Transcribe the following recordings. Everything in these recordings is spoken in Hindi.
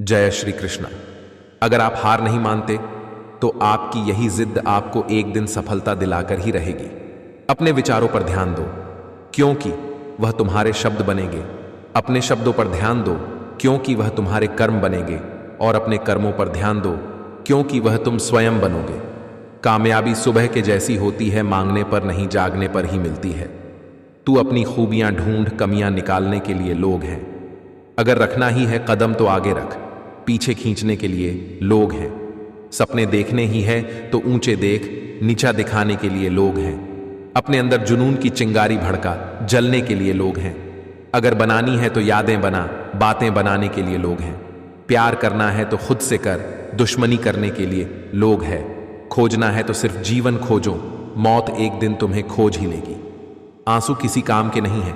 जय श्री कृष्ण। अगर आप हार नहीं मानते तो आपकी यही जिद आपको एक दिन सफलता दिलाकर ही रहेगी। अपने विचारों पर ध्यान दो क्योंकि वह तुम्हारे शब्द बनेंगे। अपने शब्दों पर ध्यान दो क्योंकि वह तुम्हारे कर्म बनेंगे, और अपने कर्मों पर ध्यान दो क्योंकि वह तुम स्वयं बनोगे। कामयाबी सुबह के जैसी होती है, मांगने पर नहीं जागने पर ही मिलती है। तू अपनी खूबियां ढूंढ, कमियां निकालने के लिए लोग हैं। अगर रखना ही है कदम तो आगे रख, पीछे खींचने के लिए लोग हैं। सपने देखने ही है तो ऊंचे देख, नीचा दिखाने के लिए लोग हैं। अपने अंदर जुनून की चिंगारी भड़का, जलने के लिए लोग हैं। अगर बनानी है तो यादें बना, बातें बनाने के लिए लोग हैं। प्यार करना है तो खुद से कर, दुश्मनी करने के लिए लोग हैं। खोजना है तो सिर्फ जीवन खोजो, मौत एक दिन तुम्हें खोज ही लेगी। आंसू किसी काम के नहीं है।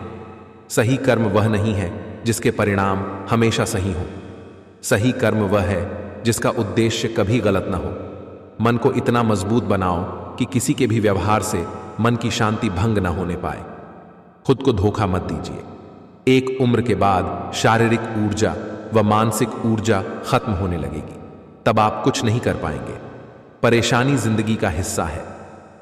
सही कर्म वह नहीं है जिसके परिणाम हमेशा सही हो। सही कर्म वह है जिसका उद्देश्य कभी गलत ना हो। मन को इतना मजबूत बनाओ कि किसी के भी व्यवहार से मन की शांति भंग ना होने पाए। खुद को धोखा मत दीजिए। एक उम्र के बाद शारीरिक ऊर्जा व मानसिक ऊर्जा खत्म होने लगेगी, तब आप कुछ नहीं कर पाएंगे। परेशानी जिंदगी का हिस्सा है।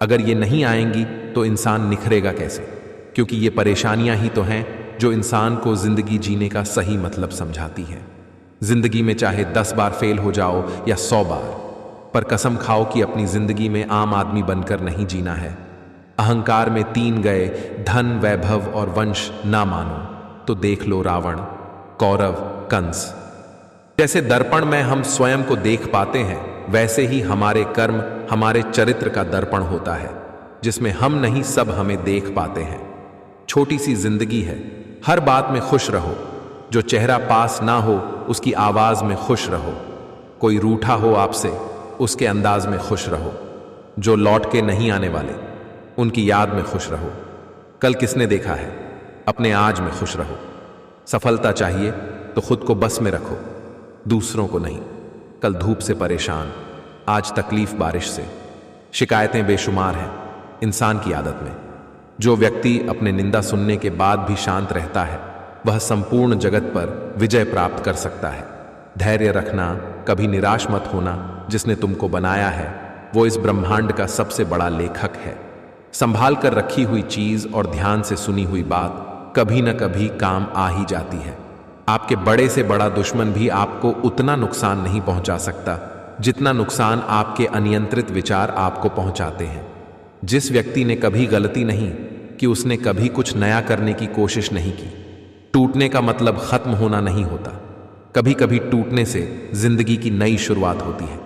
अगर ये नहीं आएंगी तो इंसान निखरेगा कैसे? क्योंकि ये परेशानियां ही तो हैं जो इंसान को जिंदगी जीने का सही मतलब समझाती हैं। जिंदगी में चाहे 10 बार फेल हो जाओ या 100 बार, पर कसम खाओ कि अपनी जिंदगी में आम आदमी बनकर नहीं जीना है। अहंकार में 3 गए, धन, वैभव और वंश ना मानो तो देख लो रावण, कौरव, कंस। जैसे दर्पण में हम स्वयं को देख पाते हैं, वैसे ही हमारे कर्म हमारे चरित्र का दर्पण होता है, जिसमें हम नहीं सब हमें देख पाते हैं। छोटी सी जिंदगी है, हर बात में खुश रहो। जो चेहरा पास ना हो उसकी आवाज में खुश रहो। कोई रूठा हो आपसे, उसके अंदाज में खुश रहो। जो लौट के नहीं आने वाले, उनकी याद में खुश रहो। कल किसने देखा है, अपने आज में खुश रहो। सफलता चाहिए तो खुद को बस में रखो, दूसरों को नहीं। कल धूप से परेशान, आज तकलीफ बारिश से। शिकायतें बेशुमार हैं इंसान की आदत में। जो व्यक्ति अपने निंदा सुनने के बाद भी शांत रहता है, वह संपूर्ण जगत पर विजय प्राप्त कर सकता है। धैर्य रखना, कभी निराश मत होना। जिसने तुमको बनाया है वो इस ब्रह्मांड का सबसे बड़ा लेखक है। संभाल कर रखी हुई चीज और ध्यान से सुनी हुई बात कभी न कभी काम आ ही जाती है। आपके बड़े से बड़ा दुश्मन भी आपको उतना नुकसान नहीं पहुंचा सकता जितना नुकसान आपके अनियंत्रित विचार आपको पहुंचाते हैं। जिस व्यक्ति ने कभी गलती नहीं कि उसने कभी कुछ नया करने की कोशिश नहीं की। टूटने का मतलब खत्म होना नहीं होता। कभी कभी टूटने से जिंदगी की नई शुरुआत होती है।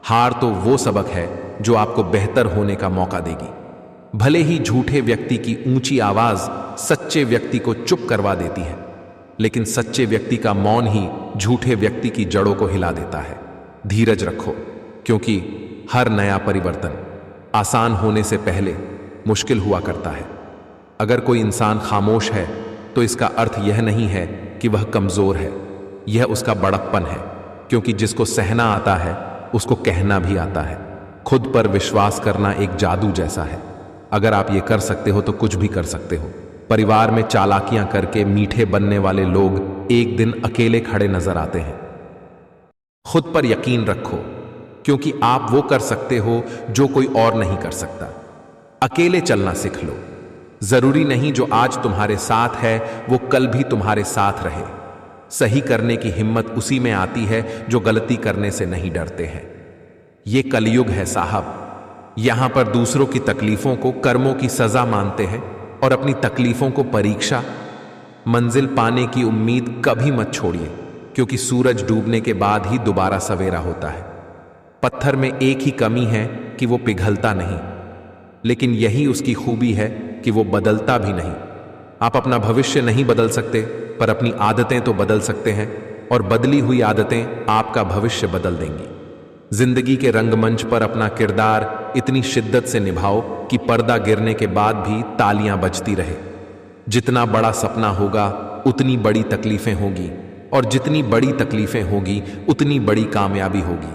हार तो वो सबक है जो आपको बेहतर होने का मौका देगी। भले ही झूठे व्यक्ति की ऊंची आवाज सच्चे व्यक्ति को चुप करवा देती है, लेकिन सच्चे व्यक्ति का मौन ही झूठे व्यक्ति की जड़ों को हिला देता है। धीरज रखो, क्योंकि हर नया परिवर्तन आसान होने से पहले मुश्किल हुआ करता है। अगर कोई इंसान खामोश है तो इसका अर्थ यह नहीं है कि वह कमजोर है, यह उसका बड़प्पन है। क्योंकि जिसको सहना आता है उसको कहना भी आता है। खुद पर विश्वास करना एक जादू जैसा है। अगर आप ये कर सकते हो तो कुछ भी कर सकते हो। परिवार में चालाकियां करके मीठे बनने वाले लोग एक दिन अकेले खड़े नजर आते हैं। खुद पर यकीन रखो, क्योंकि आप वो कर सकते हो जो कोई और नहीं कर सकता। अकेले चलना सीख लो। जरूरी नहीं जो आज तुम्हारे साथ है वो कल भी तुम्हारे साथ रहे। सही करने की हिम्मत उसी में आती है जो गलती करने से नहीं डरते हैं। ये कलयुग है साहब। यहां पर दूसरों की तकलीफों को कर्मों की सजा मानते हैं और अपनी तकलीफों को परीक्षा। मंजिल पाने की उम्मीद कभी मत छोड़िए, क्योंकि सूरज डूबने के बाद ही दोबारा सवेरा होता है। पत्थर में एक ही कमी है कि वो पिघलता नहीं, लेकिन यही उसकी खूबी है कि वो बदलता भी नहीं। आप अपना भविष्य नहीं बदल सकते, पर अपनी आदतें तो बदल सकते हैं, और बदली हुई आदतें आपका भविष्य बदल देंगी। जिंदगी के रंगमंच पर अपना किरदार इतनी शिद्दत से निभाओ कि पर्दा गिरने के बाद भी तालियां बजती रहे। जितना बड़ा सपना होगा उतनी बड़ी तकलीफें होगी, और जितनी बड़ी तकलीफें होगी उतनी बड़ी कामयाबी होगी।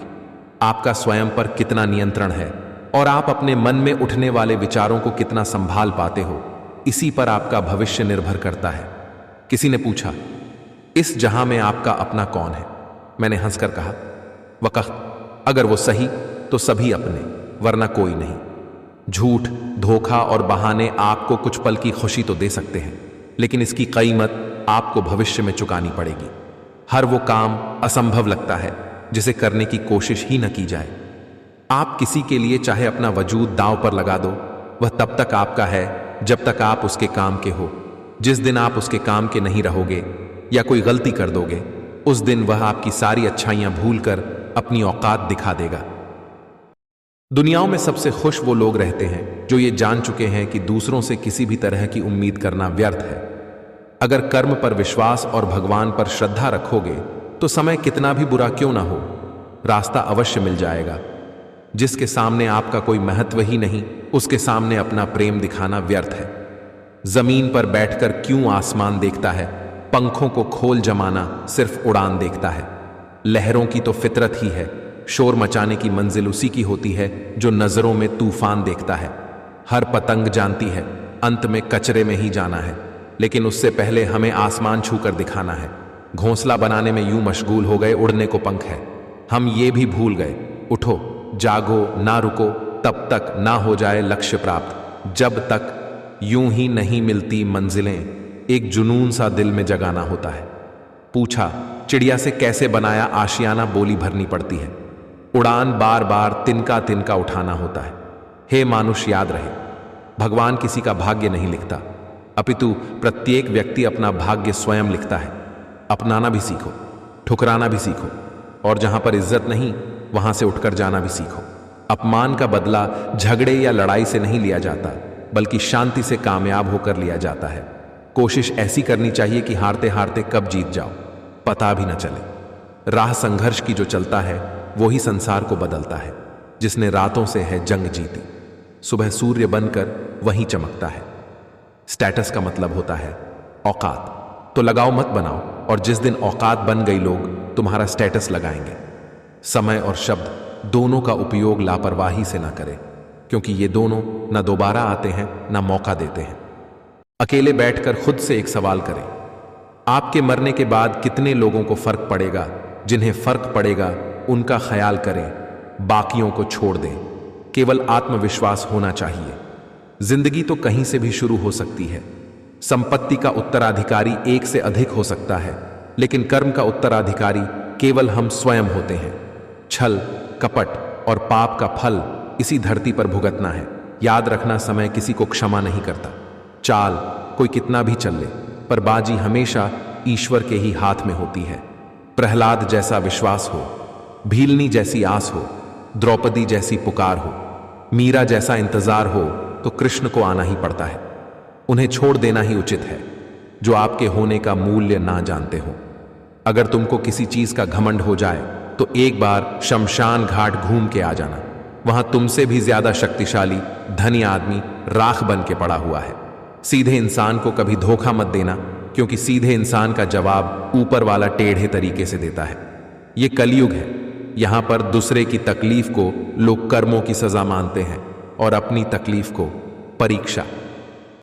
आपका स्वयं पर कितना नियंत्रण है और आप अपने मन में उठने वाले विचारों को कितना संभाल पाते हो, इसी पर आपका भविष्य निर्भर करता है। किसी ने पूछा, इस जहां में आपका अपना कौन है? मैंने हंसकर कहा, वक़्त अगर वो सही तो सभी अपने, वरना कोई नहीं। झूठ, धोखा और बहाने आपको कुछ पल की खुशी तो दे सकते हैं, लेकिन इसकी कीमत आपको भविष्य में चुकानी पड़ेगी। हर वो काम असंभव लगता है जिसे करने की कोशिश ही न की जाए। आप किसी के लिए चाहे अपना वजूद दांव पर लगा दो, वह तब तक आपका है जब तक आप उसके काम के हो। जिस दिन आप उसके काम के नहीं रहोगे या कोई गलती कर दोगे, उस दिन वह आपकी सारी अच्छाइयां भूलकर अपनी औकात दिखा देगा। दुनियाओं में सबसे खुश वो लोग रहते हैं जो ये जान चुके हैं कि दूसरों से किसी भी तरह की उम्मीद करना व्यर्थ है। अगर कर्म पर विश्वास और भगवान पर श्रद्धा रखोगे तो समय कितना भी बुरा क्यों ना हो, रास्ता अवश्य मिल जाएगा। जिसके सामने आपका कोई महत्व ही नहीं, उसके सामने अपना प्रेम दिखाना व्यर्थ है। जमीन पर बैठकर क्यों आसमान देखता है, पंखों को खोल जमाना सिर्फ उड़ान देखता है। लहरों की तो फितरत ही है, शोर मचाने की मंजिल उसी की होती है जो नजरों में तूफान देखता है। हर पतंग जानती है अंत में कचरे में ही जाना है, लेकिन उससे पहले हमें आसमान छूकर दिखाना है। घोंसला बनाने में यूं मशगूल हो गए, उड़ने को पंख है। हम ये भी भूल गए, उठो जागो ना रुको तब तक ना हो जाए लक्ष्य प्राप्त। जब तक यूं ही नहीं मिलती मंजिलें, एक जुनून सा दिल में जगाना होता है। पूछा चिड़िया से कैसे बनाया आशियाना, बोली भरनी पड़ती है। उड़ान बार बार तिनका तिनका उठाना होता है। हे मानुष याद रहे, भगवान किसी का भाग्य नहीं लिखता, अपितु प्रत्येक व्यक्ति अपना भाग्य स्वयं लिखता है। अपनाना भी सीखो, ठुकराना भी सीखो, और जहां पर इज्जत नहीं वहां से उठकर जाना भी सीखो। अपमान का बदला झगड़े या लड़ाई से नहीं लिया जाता, बल्कि शांति से कामयाब होकर लिया जाता है। कोशिश ऐसी करनी चाहिए कि हारते हारते कब जीत जाओ पता भी न चले। राह संघर्ष की जो चलता है वो ही संसार को बदलता है। जिसने रातों से है जंग जीती, सुबह सूर्य बनकर वहीं चमकता है। स्टेटस का मतलब होता है औकात, तो लगाओ मत बनाओ, और जिस दिन औकात बन गई लोग तुम्हारा स्टेटस लगाएंगे। समय और शब्द दोनों का उपयोग लापरवाही से ना करें, क्योंकि ये दोनों ना दोबारा आते हैं ना मौका देते हैं। अकेले बैठकर खुद से एक सवाल करें, आपके मरने के बाद कितने लोगों को फर्क पड़ेगा? जिन्हें फर्क पड़ेगा उनका ख्याल करें, बाकियों को छोड़ दें। केवल आत्मविश्वास होना चाहिए। जिंदगी तो कहीं से भी शुरू हो सकती है। संपत्ति का उत्तराधिकारी एक से अधिक हो सकता है, लेकिन कर्म का उत्तराधिकारी केवल हम स्वयं होते हैं। छल, कपट और पाप का फल इसी धरती पर भुगतना है। याद रखना, समय किसी को क्षमा नहीं करता। चाल कोई कितना भी चल ले, पर बाजी हमेशा ईश्वर के ही हाथ में होती है। प्रहलाद जैसा विश्वास हो, भीलनी जैसी आस हो, द्रौपदी जैसी पुकार हो, मीरा जैसा इंतजार हो, तो कृष्ण को आना ही पड़ता है। उन्हें छोड़ देना ही उचित है जो आपके होने का मूल्य ना जानते हो। अगर तुमको किसी चीज का घमंड हो जाए तो एक बार शमशान घाट घूम के आ जाना। वहां तुमसे भी ज्यादा शक्तिशाली धनी आदमी राख बन के पड़ा हुआ है। सीधे इंसान को कभी धोखा मत देना, क्योंकि सीधे इंसान का जवाब ऊपर वाला टेढ़े तरीके से देता है। ये कलयुग है। यहां पर दूसरे की तकलीफ को लोग कर्मों की सजा मानते हैं और अपनी तकलीफ को परीक्षा।